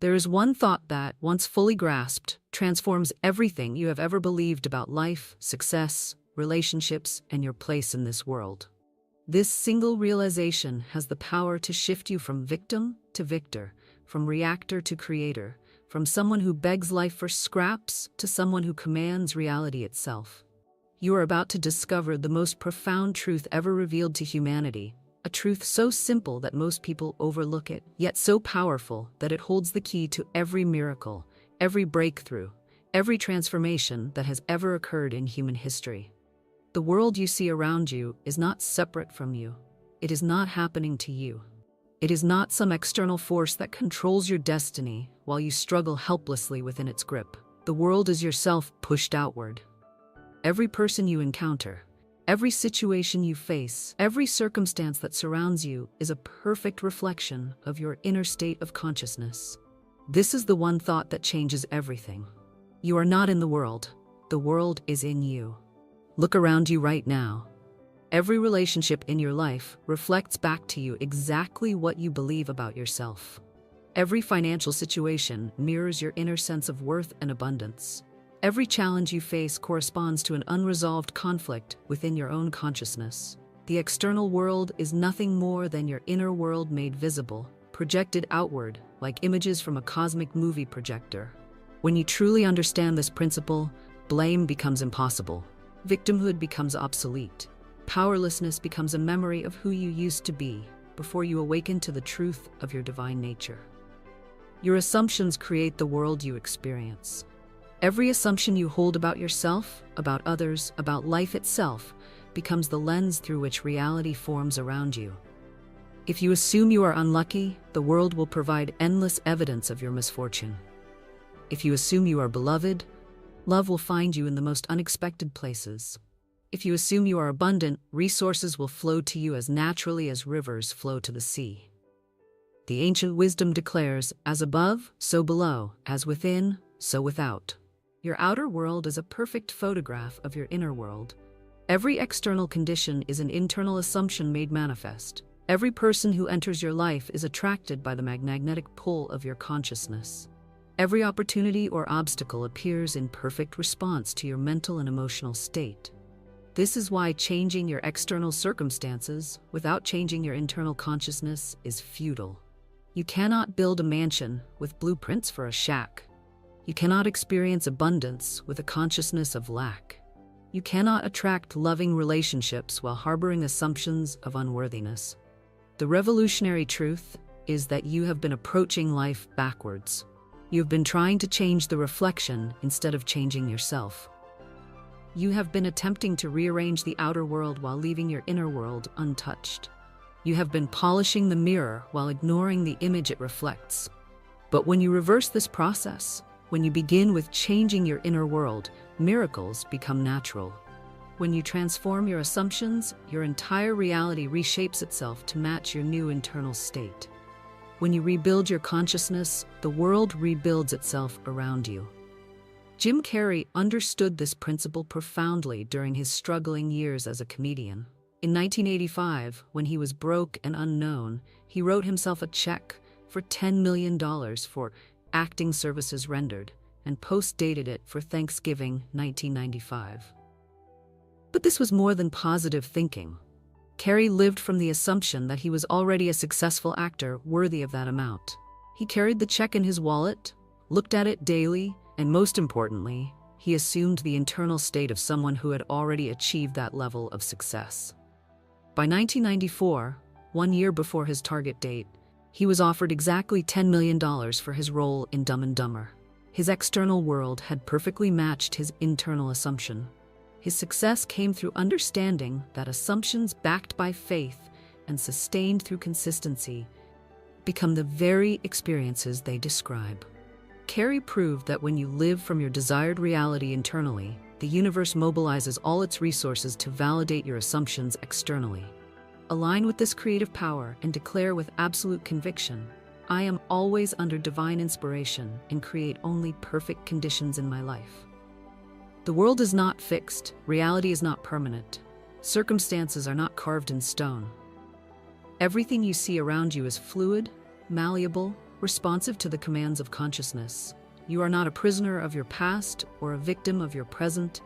There is one thought that, once fully grasped, transforms everything you have ever believed about life, success, relationships, and your place in this world. This single realization has the power to shift you from victim to victor, from reactor to creator, from someone who begs life for scraps to someone who commands reality itself. You are about to discover the most profound truth ever revealed to humanity, a truth so simple that most people overlook it, yet so powerful that it holds the key to every miracle, every breakthrough, every transformation that has ever occurred in human history. The world you see around you is not separate from you. It is not happening to you. It is not some external force that controls your destiny while you struggle helplessly within its grip. The world is yourself pushed outward. Every person you encounter, every situation you face, every circumstance that surrounds you is a perfect reflection of your inner state of consciousness. This is the one thought that changes everything. You are not in the world is in you. Look around you right now. Every relationship in your life reflects back to you exactly what you believe about yourself. Every financial situation mirrors your inner sense of worth and abundance. Every challenge you face corresponds to an unresolved conflict within your own consciousness. The external world is nothing more than your inner world made visible, projected outward, like images from a cosmic movie projector. When you truly understand this principle, blame becomes impossible. Victimhood becomes obsolete. Powerlessness becomes a memory of who you used to be before you awaken to the truth of your divine nature. Your assumptions create the world you experience. Every assumption you hold about yourself, about others, about life itself, becomes the lens through which reality forms around you. If you assume you are unlucky, the world will provide endless evidence of your misfortune. If you assume you are beloved, love will find you in the most unexpected places. If you assume you are abundant, resources will flow to you as naturally as rivers flow to the sea. The ancient wisdom declares, as above, so below, as within, so without. Your outer world is a perfect photograph of your inner world. Every external condition is an internal assumption made manifest. Every person who enters your life is attracted by the magnetic pull of your consciousness. Every opportunity or obstacle appears in perfect response to your mental and emotional state. This is why changing your external circumstances without changing your internal consciousness is futile. You cannot build a mansion with blueprints for a shack. You cannot experience abundance with a consciousness of lack. You cannot attract loving relationships while harboring assumptions of unworthiness. The revolutionary truth is that you have been approaching life backwards. You have been trying to change the reflection instead of changing yourself. You have been attempting to rearrange the outer world while leaving your inner world untouched. You have been polishing the mirror while ignoring the image it reflects. But when you reverse this process, when you begin with changing your inner world, miracles become natural. When you transform your assumptions, your entire reality reshapes itself to match your new internal state. When you rebuild your consciousness, the world rebuilds itself around you. Jim Carrey understood this principle profoundly during his struggling years as a comedian. In 1985, when he was broke and unknown, he wrote himself a check for $10 million for acting services rendered, and post-dated it for Thanksgiving 1995. But this was more than positive thinking. Carrey lived from the assumption that he was already a successful actor worthy of that amount. He carried the check in his wallet, looked at it daily, and most importantly, he assumed the internal state of someone who had already achieved that level of success. By 1994, 1 year before his target date, he was offered exactly $10 million for his role in Dumb and Dumber. His external world had perfectly matched his internal assumption. His success came through understanding that assumptions backed by faith and sustained through consistency become the very experiences they describe. Carrey proved that when you live from your desired reality internally, the universe mobilizes all its resources to validate your assumptions externally. Align with this creative power and declare with absolute conviction, I am always under divine inspiration and create only perfect conditions in my life. The world is not fixed, reality is not permanent, circumstances are not carved in stone. Everything you see around you is fluid, malleable, responsive to the commands of consciousness. You are not a prisoner of your past or a victim of your present.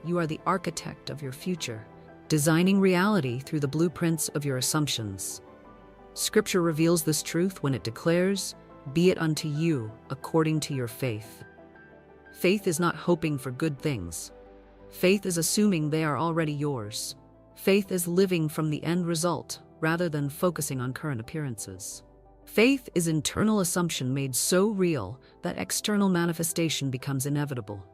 You are the architect of your future, designing reality through the blueprints of your assumptions. Scripture reveals this truth when it declares, "Be it unto you according to your faith." Faith is not hoping for good things. Faith is assuming they are already yours. Faith is living from the end result rather than focusing on current appearances. Faith is internal assumption made so real that external manifestation becomes inevitable.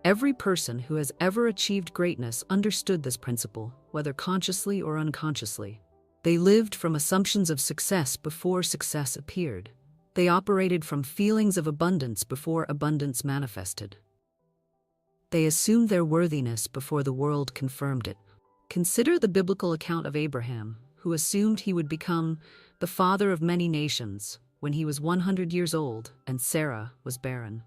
Every person who has ever achieved greatness understood this principle, whether consciously or unconsciously. They lived from assumptions of success before success appeared. They operated from feelings of abundance before abundance manifested. They assumed their worthiness before the world confirmed it. Consider the biblical account of Abraham, who assumed he would become the father of many nations when he was 100 years old and Sarah was barren.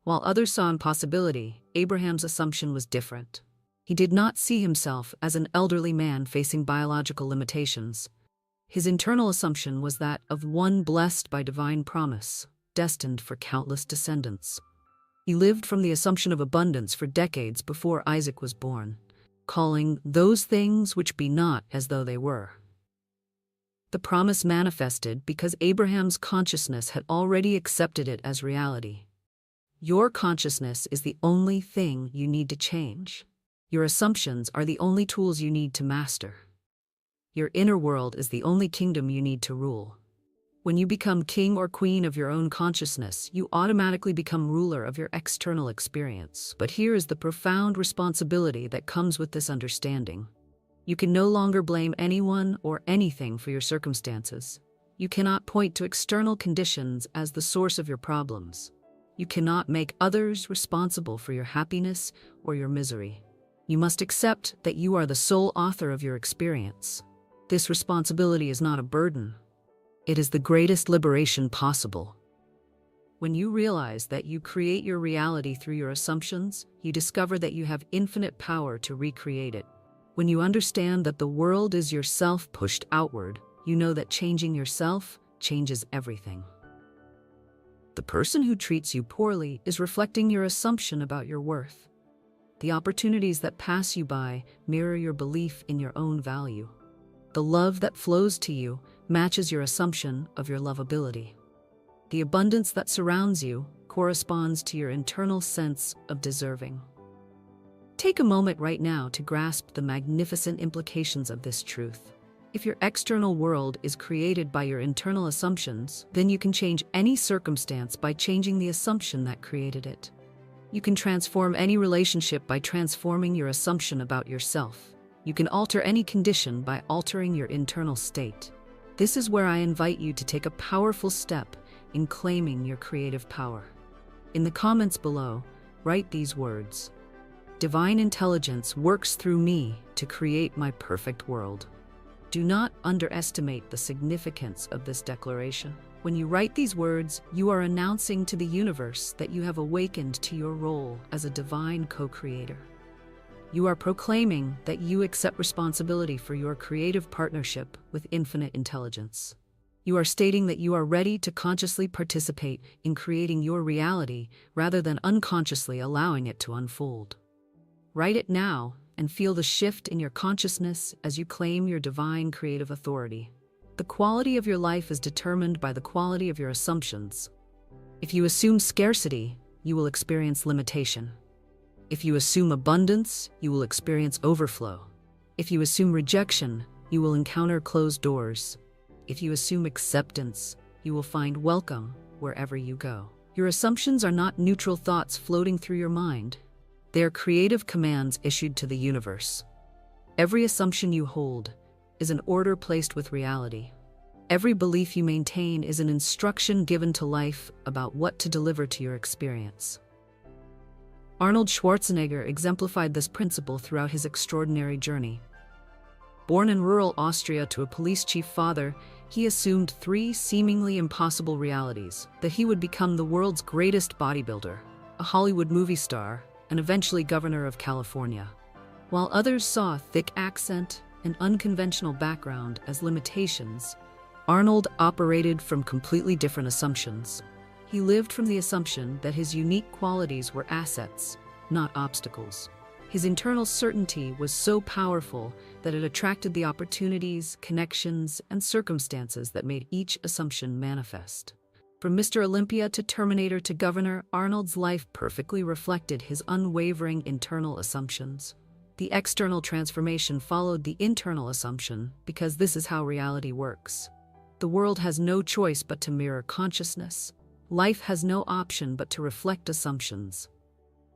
While others saw impossibility, Abraham's assumption was different. He did not see himself as an elderly man facing biological limitations. His internal assumption was that of one blessed by divine promise, destined for countless descendants. He lived from the assumption of abundance for decades before Isaac was born, calling those things which be not as though they were. The promise manifested because Abraham's consciousness had already accepted it as reality. Your consciousness is the only thing you need to change. Your assumptions are the only tools you need to master. Your inner world is the only kingdom you need to rule. When you become king or queen of your own consciousness, you automatically become ruler of your external experience. But here is the profound responsibility that comes with this understanding. You can no longer blame anyone or anything for your circumstances. You cannot point to external conditions as the source of your problems. You cannot make others responsible for your happiness or your misery. You must accept that you are the sole author of your experience. This responsibility is not a burden. It is the greatest liberation possible. When you realize that you create your reality through your assumptions, you discover that you have infinite power to recreate it. When you understand that the world is yourself pushed outward, you know that changing yourself changes everything. The person who treats you poorly is reflecting your assumption about your worth. The opportunities that pass you by mirror your belief in your own value. The love that flows to you matches your assumption of your lovability. The abundance that surrounds you corresponds to your internal sense of deserving. Take a moment right now to grasp the magnificent implications of this truth. If your external world is created by your internal assumptions, then you can change any circumstance by changing the assumption that created it. You can transform any relationship by transforming your assumption about yourself. You can alter any condition by altering your internal state. This is where I invite you to take a powerful step in claiming your creative power. In the comments below, write these words: "Divine intelligence works through me to create my perfect world." Do not underestimate the significance of this declaration. When you write these words, you are announcing to the universe that you have awakened to your role as a divine co-creator. You are proclaiming that you accept responsibility for your creative partnership with infinite intelligence. You are stating that you are ready to consciously participate in creating your reality rather than unconsciously allowing it to unfold. Write it now and feel the shift in your consciousness as you claim your divine creative authority. The quality of your life is determined by the quality of your assumptions. If you assume scarcity, you will experience limitation. If you assume abundance, you will experience overflow. If you assume rejection, you will encounter closed doors. If you assume acceptance, you will find welcome wherever you go. Your assumptions are not neutral thoughts floating through your mind. They are creative commands issued to the universe. Every assumption you hold is an order placed with reality. Every belief you maintain is an instruction given to life about what to deliver to your experience. Arnold Schwarzenegger exemplified this principle throughout his extraordinary journey. Born in rural Austria to a police chief father, he assumed three seemingly impossible realities: that he would become the world's greatest bodybuilder, a Hollywood movie star, and eventually governor of California. While others saw thick accent and unconventional background as limitations, Arnold operated from completely different assumptions. He lived from the assumption that his unique qualities were assets, not obstacles. His internal certainty was so powerful that it attracted the opportunities, connections, and circumstances that made each assumption manifest. From Mr. Olympia to Terminator to Governor, Arnold's life perfectly reflected his unwavering internal assumptions. The external transformation followed the internal assumption because this is how reality works. The world has no choice but to mirror consciousness. Life has no option but to reflect assumptions.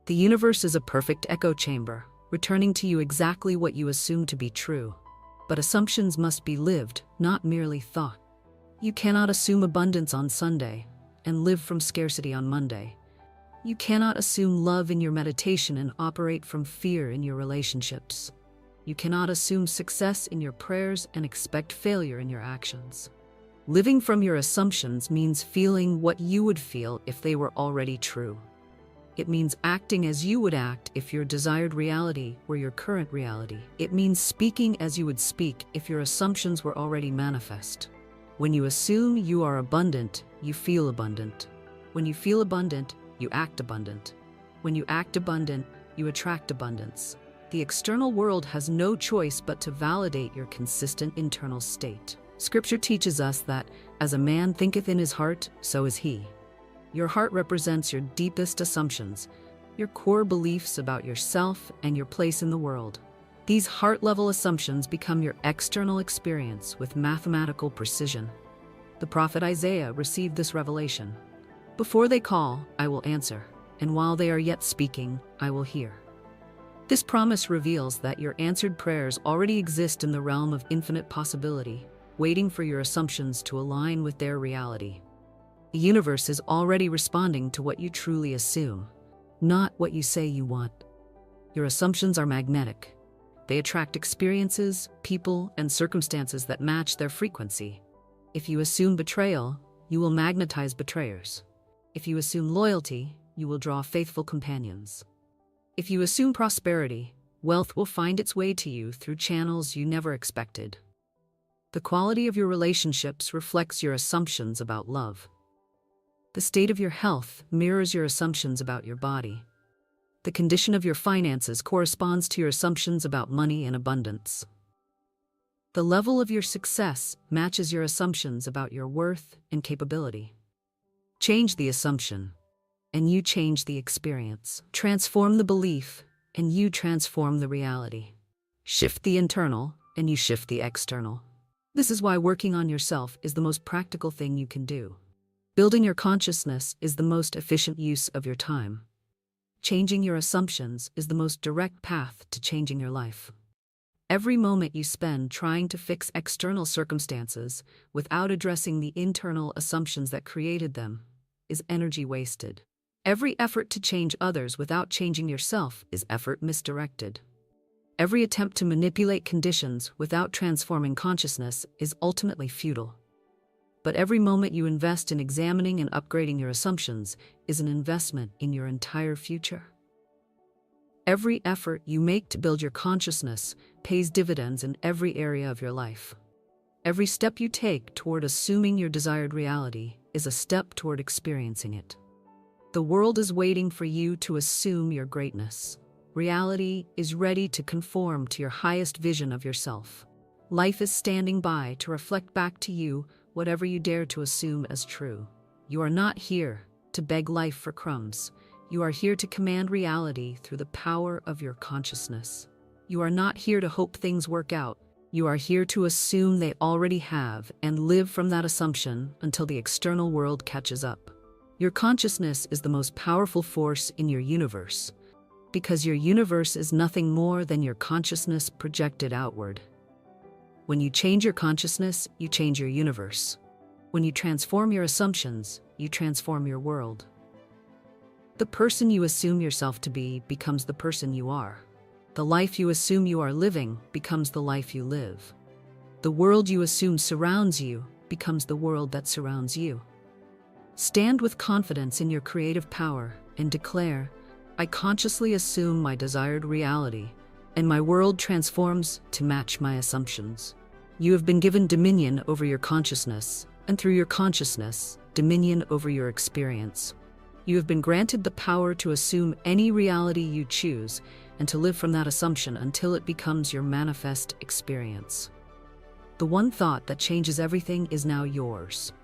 The universe is a perfect echo chamber, returning to you exactly what you assume to be true. But assumptions must be lived, not merely thought. You cannot assume abundance on Sunday and live from scarcity on Monday. You cannot assume love in your meditation and operate from fear in your relationships. You cannot assume success in your prayers and expect failure in your actions. Living from your assumptions means feeling what you would feel if they were already true. It means acting as you would act if your desired reality were your current reality. It means speaking as you would speak if your assumptions were already manifest. When you assume you are abundant, you feel abundant. When you feel abundant, you act abundant. When you act abundant, you attract abundance. The external world has no choice but to validate your consistent internal state. Scripture teaches us that, as a man thinketh in his heart, so is he. Your heart represents your deepest assumptions, your core beliefs about yourself and your place in the world. These heart-level assumptions become your external experience with mathematical precision. The prophet Isaiah received this revelation. Before they call, I will answer, and while they are yet speaking, I will hear. This promise reveals that your answered prayers already exist in the realm of infinite possibility, waiting for your assumptions to align with their reality. The universe is already responding to what you truly assume, not what you say you want. Your assumptions are magnetic. They attract experiences, people, and circumstances that match their frequency. If you assume betrayal, you will magnetize betrayers. If you assume loyalty, you will draw faithful companions. If you assume prosperity, wealth will find its way to you through channels you never expected. The quality of your relationships reflects your assumptions about love. The state of your health mirrors your assumptions about your body. The condition of your finances corresponds to your assumptions about money and abundance. The level of your success matches your assumptions about your worth and capability. Change the assumption, and you change the experience. Transform the belief, and you transform the reality. Shift the internal, and you shift the external. This is why working on yourself is the most practical thing you can do. Building your consciousness is the most efficient use of your time. Changing your assumptions is the most direct path to changing your life. Every moment you spend trying to fix external circumstances without addressing the internal assumptions that created them is energy wasted. Every effort to change others without changing yourself is effort misdirected. Every attempt to manipulate conditions without transforming consciousness is ultimately futile. But every moment you invest in examining and upgrading your assumptions is an investment in your entire future. Every effort you make to build your consciousness pays dividends in every area of your life. Every step you take toward assuming your desired reality is a step toward experiencing it. The world is waiting for you to assume your greatness. Reality is ready to conform to your highest vision of yourself. Life is standing by to reflect back to you whatever you dare to assume as true. You are not here to beg life for crumbs. You are here to command reality through the power of your consciousness. You are not here to hope things work out. You are here to assume they already have and live from that assumption until the external world catches up. Your consciousness is the most powerful force in your universe, because your universe is nothing more than your consciousness projected outward. When you change your consciousness, you change your universe. When you transform your assumptions, you transform your world. The person you assume yourself to be becomes the person you are. The life you assume you are living becomes the life you live. The world you assume surrounds you becomes the world that surrounds you. Stand with confidence in your creative power and declare, I consciously assume my desired reality, and my world transforms to match my assumptions. You have been given dominion over your consciousness, and through your consciousness, dominion over your experience. You have been granted the power to assume any reality you choose and to live from that assumption until it becomes your manifest experience. The one thought that changes everything is now yours.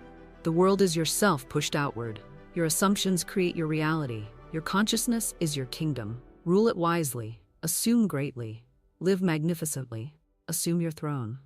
The world is yourself pushed outward. Your assumptions create your reality. Your consciousness is your kingdom. Rule it wisely. Assume greatly. Live magnificently. Assume your throne.